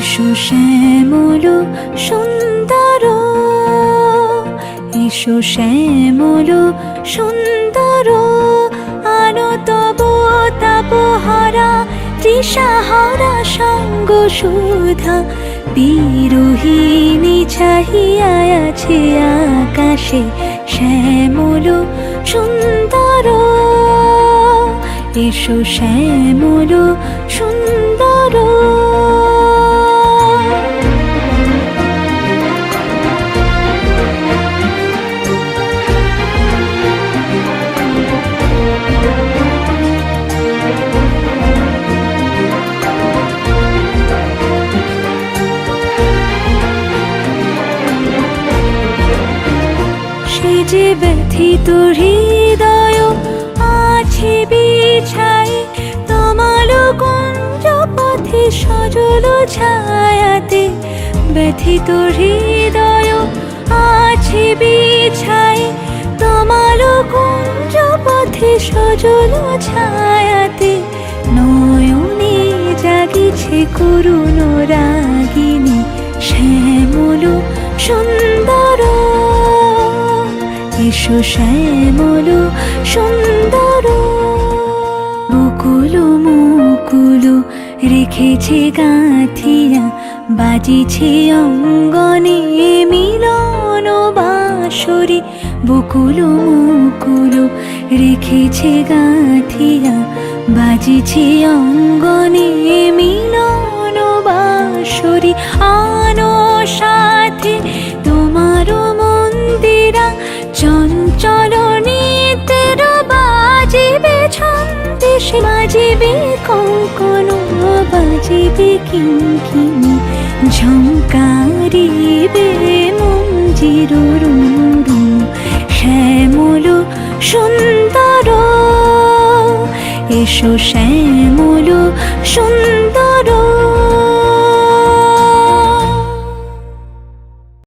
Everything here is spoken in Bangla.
এসো শ্যামল সুন্দর, এসো শ্যামল সুন্দর, আনো তব তাপহারা তৃষাহারা সঙ্গ সুধা। বিরোহিণী চাহিয়া আছে আকাশে শ্যামল সুন্দর, এসো শ্যামল সুন্দর। সে যে ব্যথিত হৃদয় আছে বিছাই, তমাল কুঞ্জ পথে সজল ছায়াতে। ব্যথিত হৃদয় আছে বিছাই, তমাল কুঞ্জ পথে সজল ছায়াতে। নয়নে জাগিছে করুণ রাগিনী শ্যামল সুন্দর, এসো শ্যামল সুন্দর। বকুল মুকুল রেখেছে গাঁথিয়া, বাজিছে অঙ্গনে মিলন বাঁশরি। বকুল মুকুল রেখেছে গাঁথিয়া, বাজিছে অঙ্গনে মিলন বাঁশরি। আনো সাথে তোমার মন্দিরা, চঞ্চল নিতের বাজিবে ছন্দেশে। বাজিবে কঙ্কণ, বাজিবে কিঙ্কিণী, ঝঙ্কারিবে মঞ্জির রুনু। শ্যামল সুন্দর, এসো শ্যামল